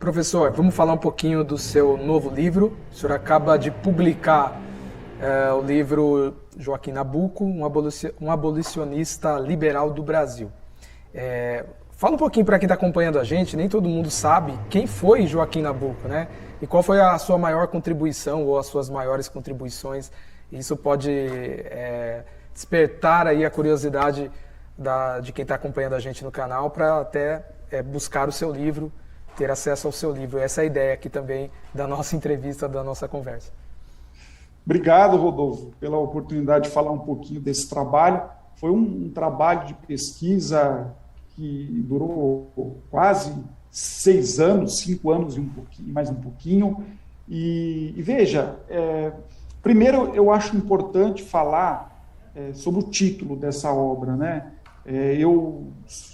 Professor, vamos falar um pouquinho do seu novo livro. O senhor acaba de publicar o livro Joaquim Nabuco, um abolicionista liberal do Brasil. Fala um pouquinho para quem está acompanhando a gente, nem todo mundo sabe quem foi Joaquim Nabuco, né? E qual foi a sua maior contribuição ou as suas maiores contribuições. Isso pode despertar aí a curiosidade de quem está acompanhando a gente no canal para até buscar o seu livro, ter acesso ao seu livro. Essa é a ideia aqui também da nossa entrevista, da nossa conversa. Obrigado, Rodolfo, pela oportunidade de falar um pouquinho desse trabalho. Foi um trabalho de pesquisa que durou quase 6 anos, 5 anos e mais um pouquinho. E veja, primeiro eu acho importante falar sobre o título dessa obra, né? Eu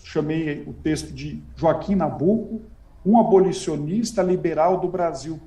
chamei o texto de Joaquim Nabuco, um abolicionista liberal do Brasil.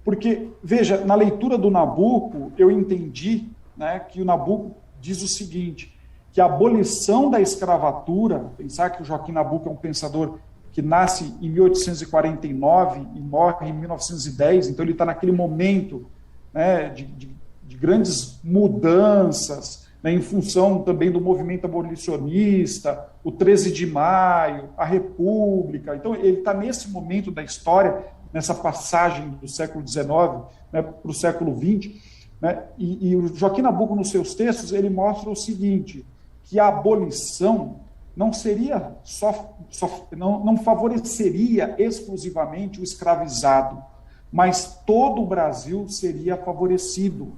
Porque, veja, na leitura do Nabuco, eu entendi, né, que o Nabuco diz o seguinte, que a abolição da escravatura, pensar que o Joaquim Nabuco é um pensador que nasce em 1849 e morre em 1910, então ele está naquele momento, né, de grandes mudanças, né, em função também do movimento abolicionista, o 13 de maio, a República. Então, ele está nesse momento da história, nessa passagem do século XIX, né, para o século XX. Né, e o Joaquim Nabuco, nos seus textos, ele mostra o seguinte, que a abolição não seria não favoreceria exclusivamente o escravizado, mas todo o Brasil seria favorecido.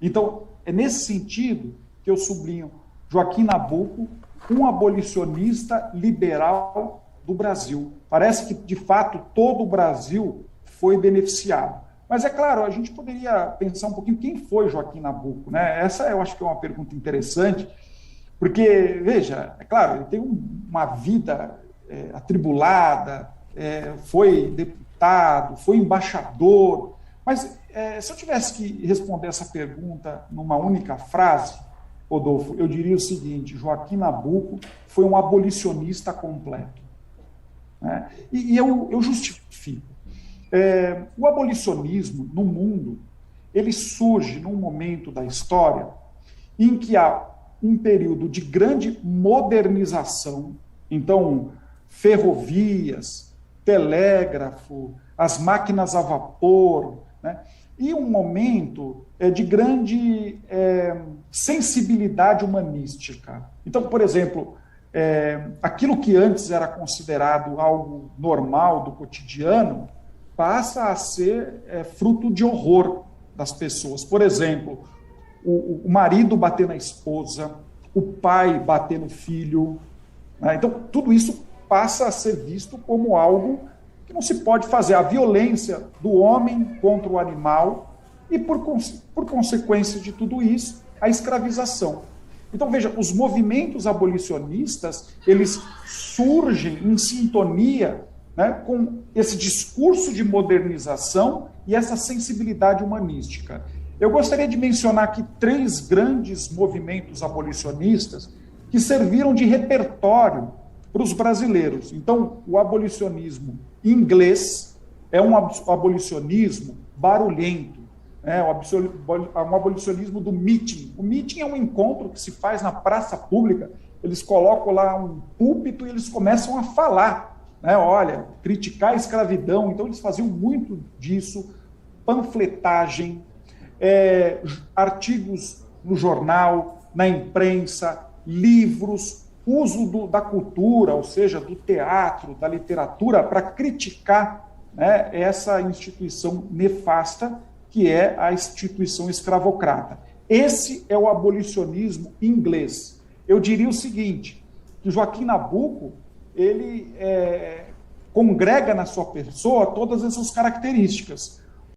Então, é nesse sentido que eu sublinho Joaquim Nabuco, um abolicionista liberal do Brasil. Parece que, de fato, todo o Brasil foi beneficiado. Mas, é claro, a gente poderia pensar um pouquinho quem foi Joaquim Nabuco, né? Essa eu acho que é uma pergunta interessante, porque, veja, é claro, ele tem uma vida atribulada, foi deputado, foi embaixador, mas se eu tivesse que responder essa pergunta numa única frase, Rodolfo, eu diria o seguinte, Joaquim Nabuco foi um abolicionista completo. Né? E eu justifico. O abolicionismo no mundo, ele surge num momento da história em que há um período de grande modernização, então, ferrovias, telégrafo, as máquinas a vapor, né? E um momento de grande sensibilidade humanística. Então, por exemplo, aquilo que antes era considerado algo normal do cotidiano passa a ser fruto de horror das pessoas. Por exemplo, o marido bater na esposa, o pai bater no filho. Né? Então, tudo isso passa a ser visto como algo que não se pode fazer. A violência do homem contra o animal e, por consequência de tudo isso, a escravização. Então, veja, os movimentos abolicionistas, eles surgem em sintonia, né, com esse discurso de modernização e essa sensibilidade humanística. Eu gostaria de mencionar aqui 3 grandes movimentos abolicionistas que serviram de repertório para os brasileiros. Então, o abolicionismo inglês é um abolicionismo barulhento, um abolicionismo do meeting. O meeting é um encontro que se faz na praça pública, eles colocam lá um púlpito e eles começam a falar, né, olha, criticar a escravidão. Então, eles faziam muito disso, panfletagem, artigos no jornal, na imprensa, livros, uso da cultura, ou seja, do teatro, da literatura, para criticar, né, essa instituição nefasta que é a instituição escravocrata. Esse é o abolicionismo inglês. Eu diria o seguinte, que Joaquim Nabuco, ele congrega na sua pessoa todas essas características.